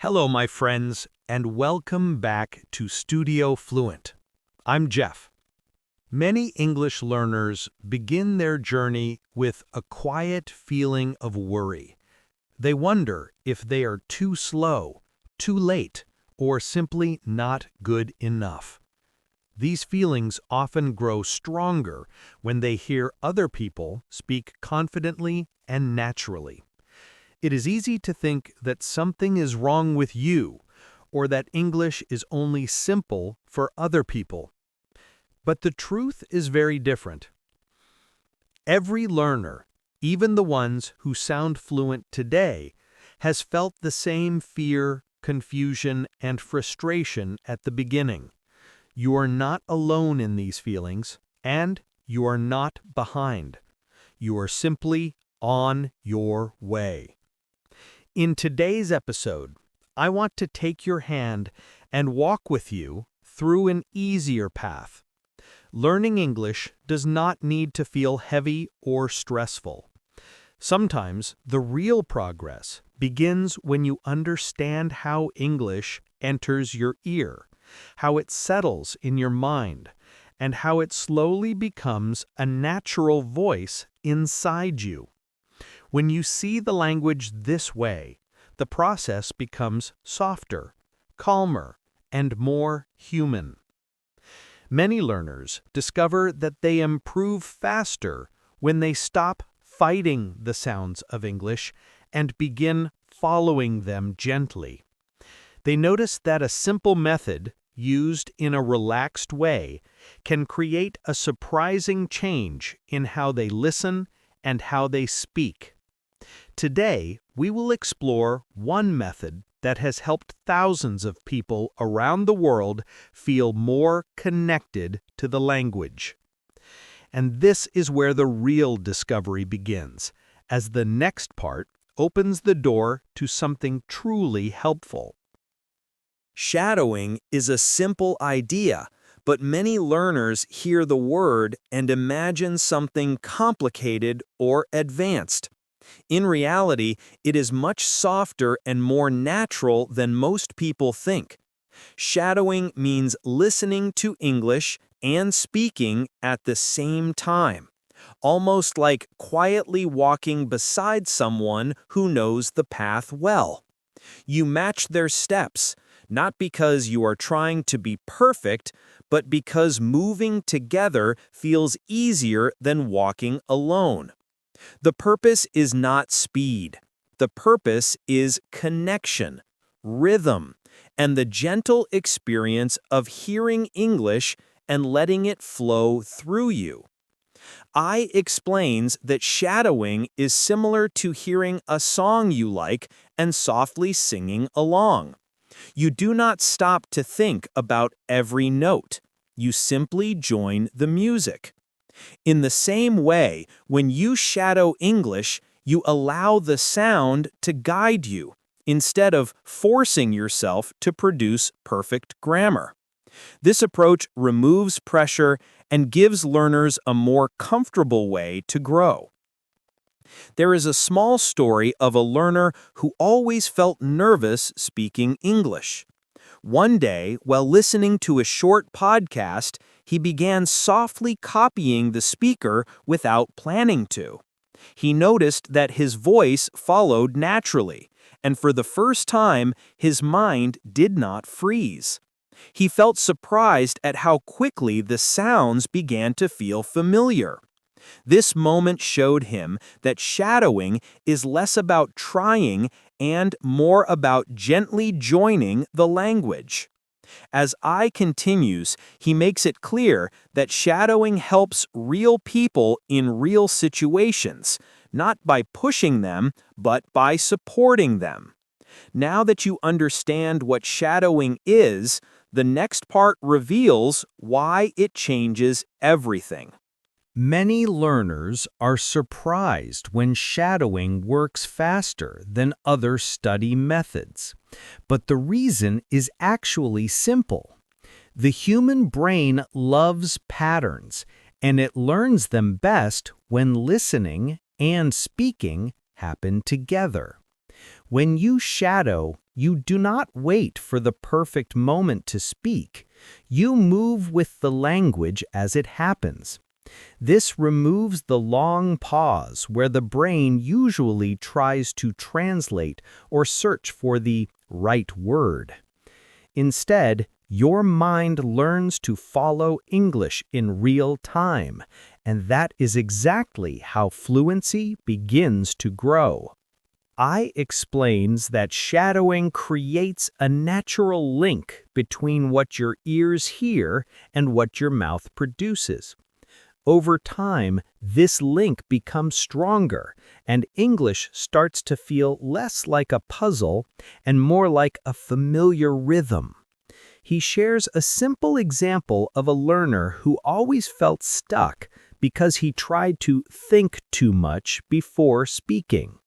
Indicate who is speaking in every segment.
Speaker 1: Hello, my friends, and welcome back to Studio Fluent. I'm Jeff. Many English learners begin their journey with a quiet feeling of worry. They wonder if they are too slow, too late, or simply not good enough. These feelings often grow stronger when they hear other people speak confidently and naturally. It is easy to think that something is wrong with you, or that English is only simple for other people. But the truth is very different. Every learner, even the ones who sound fluent today, has felt the same fear, confusion, and frustration at the beginning. You are not alone in these feelings, and you are not behind. You are simply on your way. In today's episode, I want to take your hand and walk with you through an easier path. Learning English does not need to feel heavy or stressful. Sometimes the real progress begins when you understand how English enters your ear, how it settles in your mind, and how it slowly becomes a natural voice inside you. When you see the language this way, the process becomes softer, calmer, and more human. Many learners discover that they improve faster when they stop fighting the sounds of English and begin following them gently. They notice that a simple method, used in a relaxed way, can create a surprising change in how they listen and how they speak. Today, we will explore one method that has helped thousands of people around the world feel more connected to the language. And this is where the real discovery begins, as the next part opens the door to something truly helpful.
Speaker 2: Shadowing is a simple idea, but many learners hear the word and imagine something complicated or advanced. In reality, it is much softer and more natural than most people think. Shadowing means listening to English and speaking at the same time, almost like quietly walking beside someone who knows the path well. You match their steps, not because you are trying to be perfect, but because moving together feels easier than walking alone. The purpose is not speed. The purpose is connection, rhythm, and the gentle experience of hearing English and letting it flow through you. I explains that shadowing is similar to hearing a song you like and softly singing along. You do not stop to think about every note. You simply join the music. In the same way, when you shadow English, you allow the sound to guide you, instead of forcing yourself to produce perfect grammar. This approach removes pressure and gives learners a more comfortable way to grow. There is a small story of a learner who always felt nervous speaking English. One day, while listening to a short podcast, he began softly copying the speaker without planning to. He noticed that his voice followed naturally, and for the first time, his mind did not freeze. He felt surprised at how quickly the sounds began to feel familiar. This moment showed him that shadowing is less about trying and more about gently joining the language. As I continues, he makes it clear that shadowing helps real people in real situations, not by pushing them, but by supporting them. Now that you understand what shadowing is, the next part reveals why it changes everything.
Speaker 1: Many learners are surprised when shadowing works faster than other study methods. But the reason is actually simple. The human brain loves patterns, and it learns them best when listening and speaking happen together. When you shadow,
Speaker 3: You do not wait for the perfect moment to speak. You move with the language as it happens. This removes the long pause where the brain usually tries to translate or search for the right word. Instead, your mind learns to follow English in real time, and that is exactly how fluency begins to grow. I explains that shadowing creates a natural link between what your ears hear and what your mouth produces. Over time, this link becomes stronger, and English starts to feel less like a puzzle and more like a familiar rhythm. He shares a simple example of a learner who always felt stuck because he tried to think too much before speaking.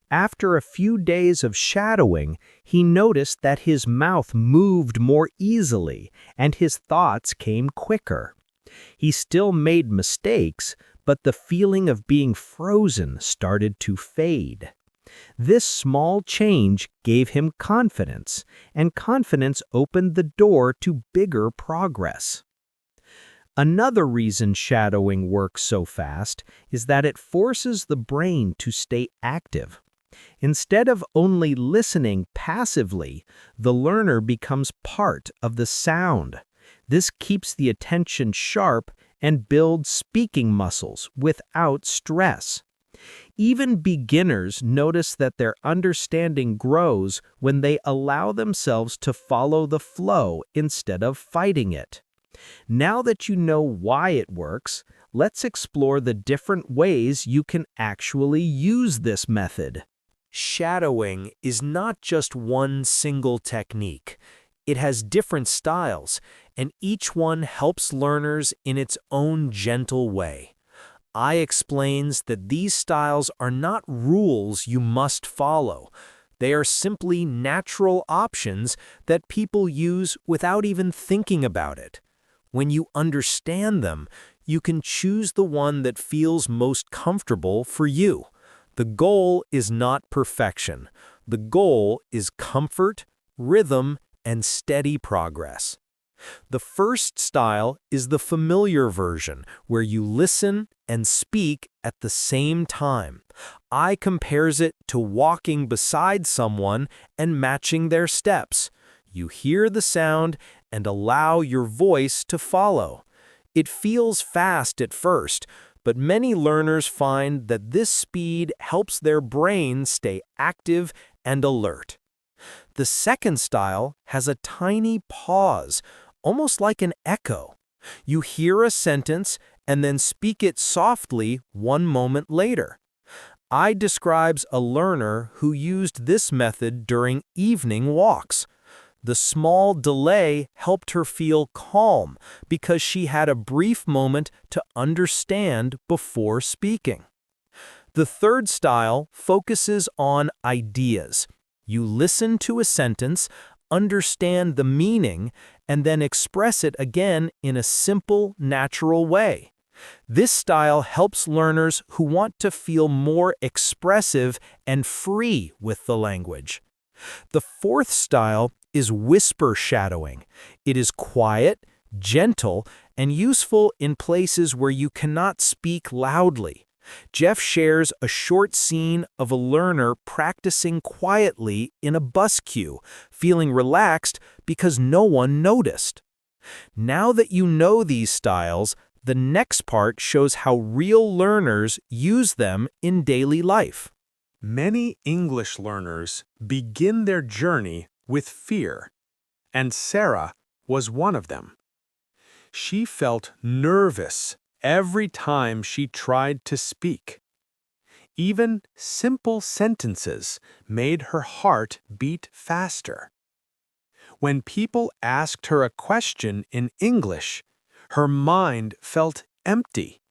Speaker 3: After a few days of shadowing, he noticed that his mouth moved more easily and his thoughts came quicker. He still made mistakes, but the feeling of being frozen started to fade. This small change gave him confidence, and confidence opened the door to bigger progress. Another reason shadowing works so fast is that it forces the brain to stay active. Instead of only listening passively, the learner becomes part of the sound. This keeps the attention sharp and builds speaking muscles without stress. Even beginners notice that their understanding grows when they allow themselves to follow the flow instead of fighting it. Now that you know why it works, let's explore the different ways you can actually use this method.
Speaker 2: Shadowing is not just one single technique. It has different styles, and each one helps learners in its own gentle way. I explains that these styles are not rules you must follow. They are simply natural options that people use without even thinking about it. When you understand them, you can choose the one that feels most comfortable for you. The goal is not perfection. The goal is comfort, rhythm, and steady progress. The first style is the familiar version, where you listen and speak at the same time. I compares it to walking beside someone and matching their steps. You hear the sound and allow your voice to follow. It feels fast at first, but many learners find that this speed helps their brain stay active and alert. The second style has a tiny pause, almost like an echo. You hear a sentence and then speak it softly one moment later. I describes a learner who used this method during evening walks. The small delay helped her feel calm because she had a brief moment to understand before speaking. The third style focuses on ideas. You listen to a sentence, understand the meaning, and then express it again in a simple, natural way. This style helps learners who want to feel more expressive and free with the language. The fourth style is whisper shadowing. It is quiet, gentle, and useful in places where you cannot speak loudly. Jeff shares a short scene of a learner practicing quietly in a bus queue, feeling relaxed because no one noticed. Now that you know these styles, the next part shows how real learners use them in daily life.
Speaker 1: Many English learners begin their journey with fear, and Sarah was one of them. She felt nervous every time she tried to speak. Even simple sentences made her heart beat faster. When people asked her a question in English, her mind felt empty,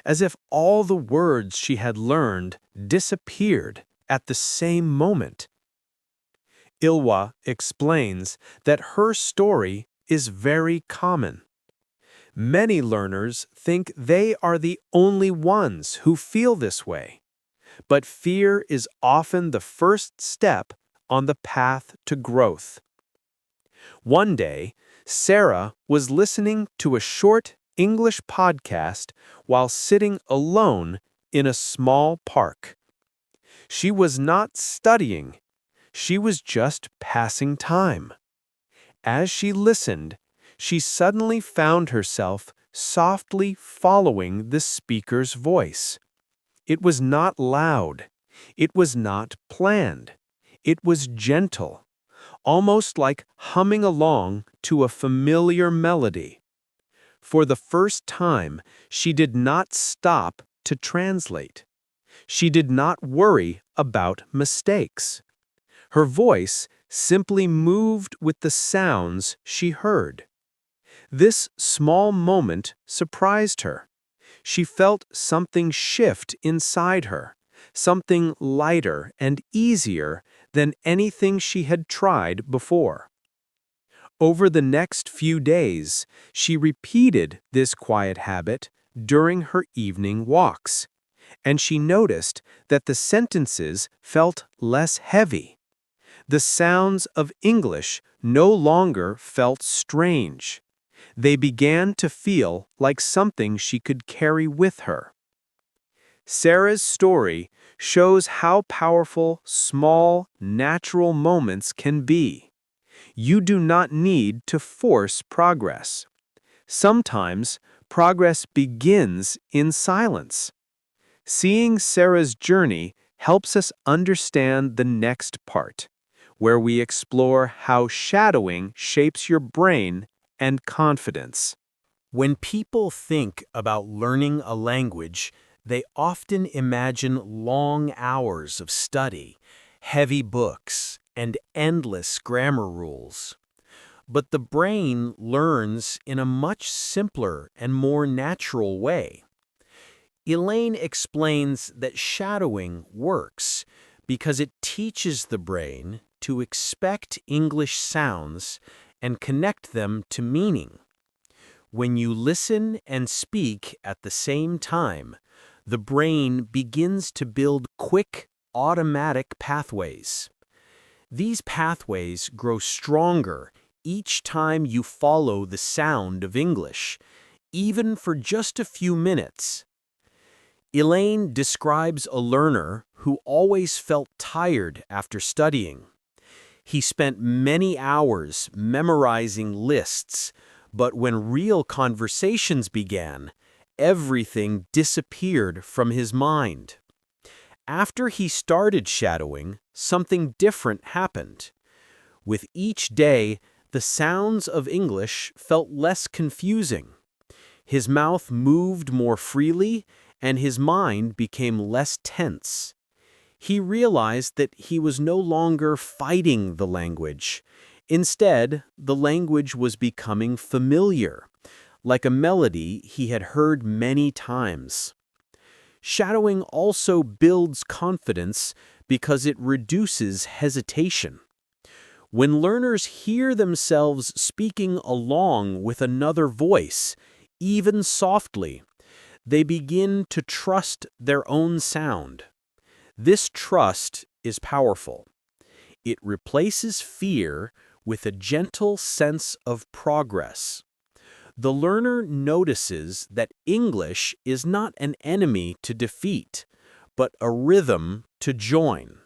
Speaker 1: as if all the words she had learned disappeared at the same moment. Ilwa explains that her story is very common. Many learners think they are the only ones who feel this way, but fear is often the first step
Speaker 2: on the path to growth. One day, Sarah was listening to a short English podcast while sitting alone in a small park. She was not studying, she was just passing time. As she listened, she suddenly found herself softly following the speaker's voice. It was not loud. It was not planned. It was gentle, almost like humming along to a familiar melody. For the first time, she did not stop to translate. She did not worry about mistakes. Her voice simply moved with the sounds she heard. This small moment surprised her. She felt something shift inside her, something lighter and easier than anything she had tried before. Over the next few days, she repeated this quiet habit during her evening walks, and she noticed that the sentences felt less heavy. The sounds of English no longer felt strange. They began to feel like something she could carry with her. Sarah's story shows how powerful small, natural moments can be. You do not need to force progress. Sometimes progress begins in silence. Seeing Sarah's journey helps us understand the next part, where we explore how shadowing shapes your brain and confidence.
Speaker 1: When people think about learning a language, they often imagine long hours of study, heavy books, and endless grammar rules. But the brain learns in a much simpler and more natural way. Elaine explains that shadowing works because it teaches the brain to expect English sounds and connect them to meaning. When you listen and speak at the same time, the brain begins to build quick, automatic pathways. These pathways grow stronger each time you follow the sound of English, even for just a few minutes. Elaine describes a learner who always felt tired after studying. He spent many hours memorizing lists, but when real conversations began, everything disappeared from his mind. After he started shadowing, something different happened. With each day, the sounds of English felt less confusing. His mouth moved more freely, and his mind became less tense. He realized that he was no longer fighting the language. Instead, the language was becoming familiar, like a melody he had heard many times. Shadowing also builds confidence because it reduces hesitation. When learners hear themselves speaking along with another voice, even softly, they begin to trust their own sound. This trust is powerful. It replaces fear with a gentle sense of progress. The learner notices that English is not an enemy to defeat, but a rhythm to join.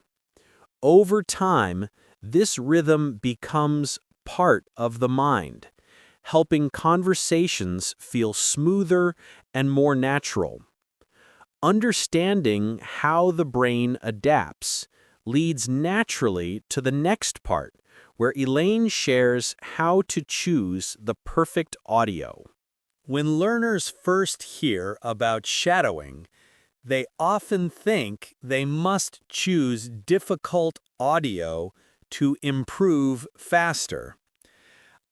Speaker 1: Over time, this rhythm becomes part of the mind, helping conversations feel smoother and more natural. Understanding how the brain adapts leads naturally to the next part, where Elaine shares how to choose the perfect audio. When learners first hear about shadowing, they often think they must choose difficult audio to improve faster.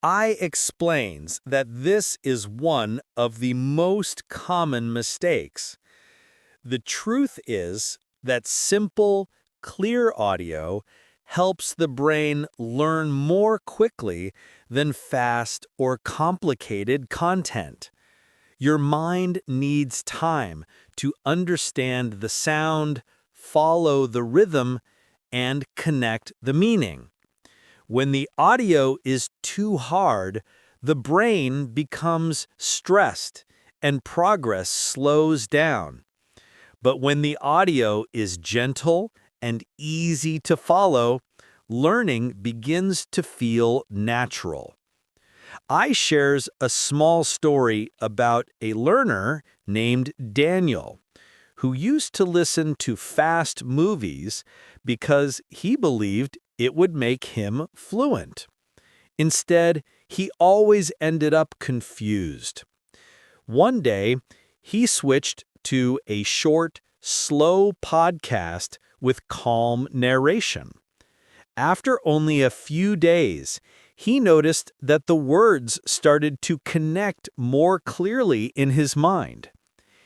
Speaker 1: I explains that this is one of the most common mistakes. The truth is that simple, clear audio helps the brain learn more quickly than fast or complicated content. Your mind needs time to understand the sound, follow the rhythm,
Speaker 2: and connect the meaning. When the audio is too hard, the brain becomes stressed and progress slows down. But when the audio is gentle and easy to follow, learning begins to feel natural. I shares a small story about a learner named Daniel, who used to listen to fast movies because he believed it would make him fluent. Instead, he always ended up confused. One day, he switched to a short, slow podcast with calm narration. After only a few days, he noticed that the words started to connect more clearly in his mind.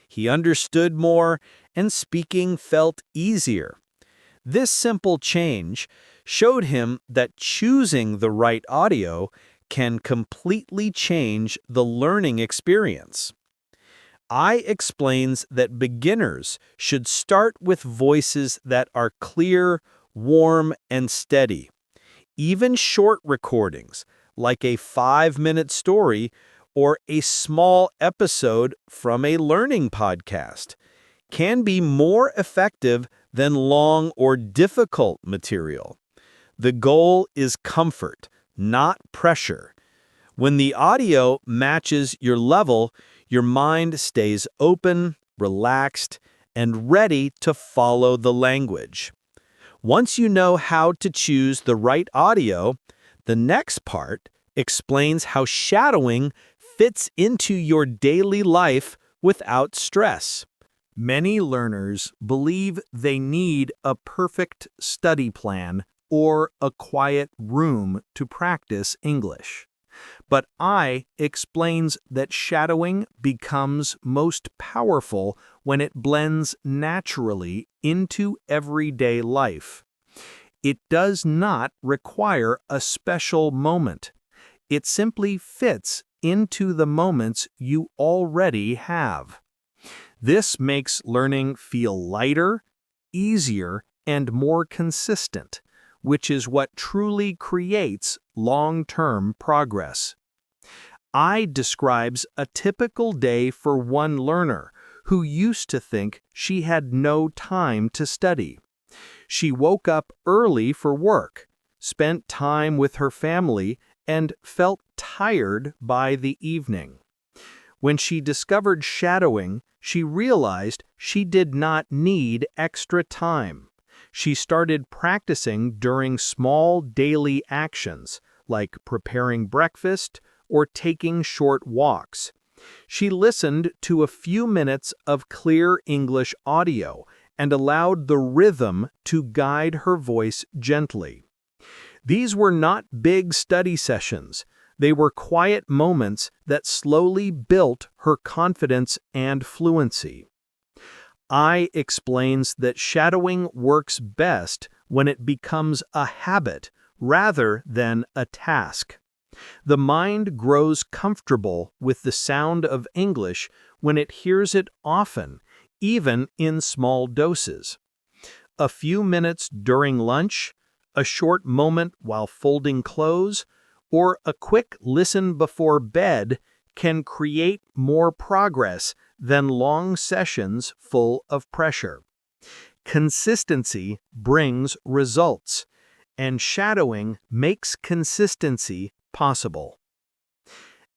Speaker 2: He understood more, and speaking felt easier. This simple change showed him that choosing the right audio can completely change the learning experience. I explains that beginners should start with voices that are clear, warm, and steady. Even short recordings, like a 5-minute story or a small episode from a learning podcast, can be more effective than long or difficult material. The goal is comfort, not pressure. When the audio matches your level, your mind stays open, relaxed, and ready to follow the language. Once you know how to choose the right audio, the next part explains how shadowing fits into your daily life without stress.
Speaker 1: Many learners believe they need a perfect study plan or a quiet room to practice English. But I explains that shadowing becomes most powerful when it blends naturally into everyday life. It does not require a special moment. It simply fits into the moments you already have. This makes learning feel lighter, easier, and more consistent, which is what truly creates long-term progress. I describes a typical day for one learner who used to think she had no time to study. She woke up early for work, spent time with her family, and felt tired by the evening. When she discovered shadowing, she realized she did not need extra time. She started practicing during small daily actions, like preparing breakfast or taking short walks. She listened to a few minutes of clear English audio and allowed the rhythm to guide her voice gently. These were not big study sessions. They were quiet moments that slowly built her confidence and fluency. I explains that shadowing works best when it becomes a habit rather than a task. The mind grows comfortable with the sound of English when it hears it often, even in small doses. A few minutes during lunch, a short moment while folding clothes, or a quick listen before bed can create more progress than long sessions full of pressure. Consistency brings results, and shadowing makes consistency possible.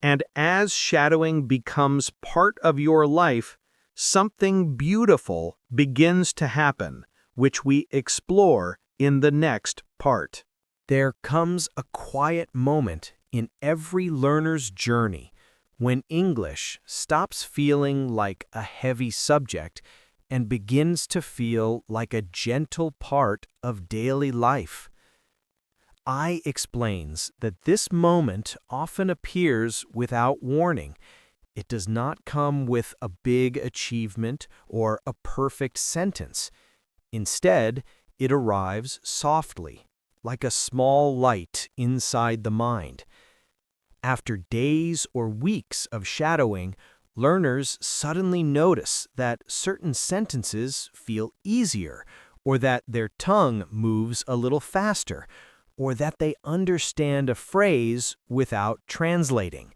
Speaker 1: And as shadowing becomes part of your life, something beautiful begins to happen, which we explore in the next part.
Speaker 3: There comes a quiet moment in every learner's journey when English stops feeling like a heavy subject and begins to feel like a gentle part of daily life. I explains that this moment often appears without warning. It does not come with a big achievement or a perfect sentence. Instead, it arrives softly, like a small light inside the mind. After days or weeks of shadowing, learners suddenly notice that certain sentences feel easier or that their tongue moves a little faster, or that they understand a phrase without translating.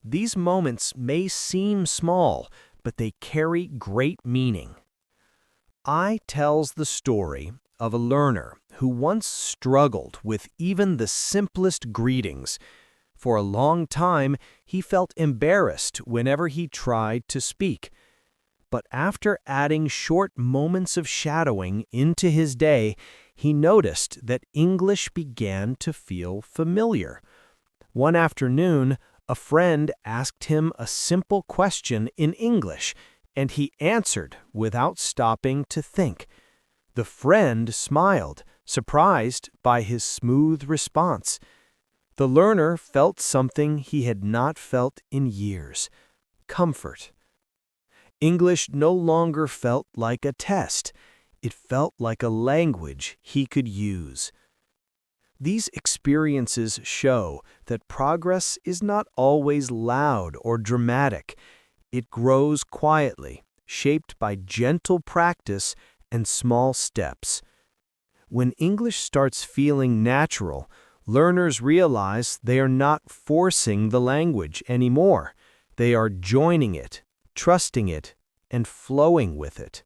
Speaker 3: These moments may seem small, but they carry great meaning. I tells the story of a learner who once struggled with even the simplest greetings. For a long time, he felt embarrassed whenever he tried to speak. But after adding short moments of shadowing into his day, he noticed that English began to feel familiar. One afternoon, a friend asked him a simple question in English, and he answered without stopping to think. The friend smiled, surprised by his smooth response. The learner felt something he had not felt in years: comfort. English no longer felt like a test. It felt like a language he could use. These experiences show that progress is not always loud or dramatic. It grows quietly, shaped by gentle practice and small steps. When English starts feeling natural, learners realize they are not forcing the language anymore. They are joining it, trusting it, and flowing with it.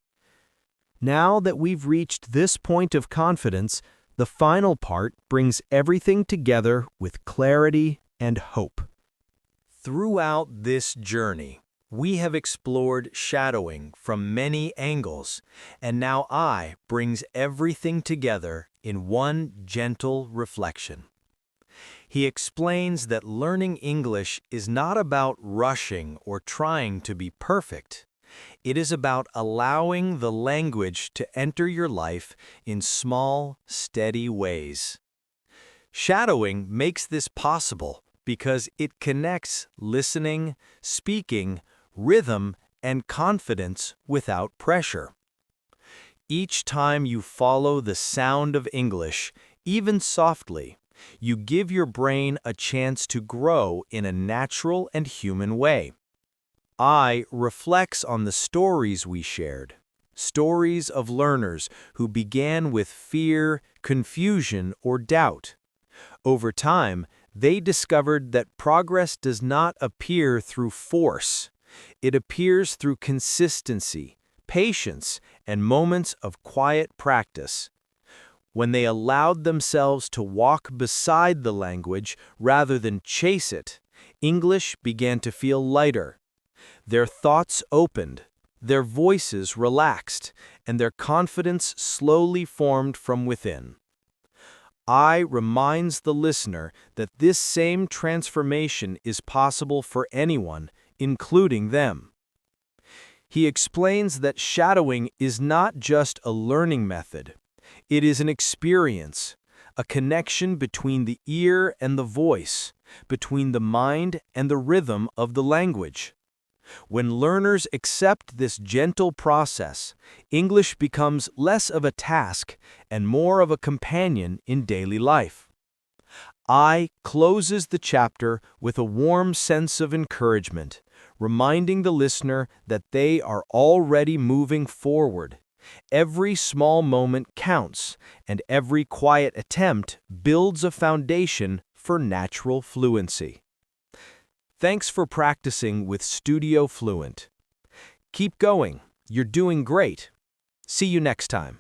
Speaker 3: Now that we've reached this point of confidence, the final part brings everything together with clarity and hope.
Speaker 2: Throughout this journey, we have explored shadowing from many angles, and now I brings everything together in one gentle reflection. He explains that learning English is not about rushing or trying to be perfect. It is about allowing the language to enter your life in small, steady ways. Shadowing makes this possible because it connects listening, speaking, rhythm, and confidence without pressure. Each time you follow the sound of English, even softly, you give your brain a chance to grow in a natural and human way. I reflects on the stories we shared, stories of learners who began with fear, confusion, or doubt. Over time, they discovered that progress does not appear through force. It appears through consistency, patience, and moments of quiet practice. When they allowed themselves to walk beside the language rather than chase it, English began to feel lighter. Their thoughts opened, their voices relaxed, and their confidence slowly formed from within. I reminds the listener that this same transformation is possible for anyone, including them. He explains that shadowing is not just a learning method. It is an experience, a connection between the ear and the voice, between the mind and the rhythm of the language. When learners accept this gentle process, English becomes less of a task and more of a companion in daily life. I closes the chapter with a warm sense of encouragement, reminding the listener that they are already moving forward. Every small moment counts, and every quiet attempt builds a foundation for natural fluency. Thanks for practicing with Studio Fluent. Keep going. You're doing great. See you next time.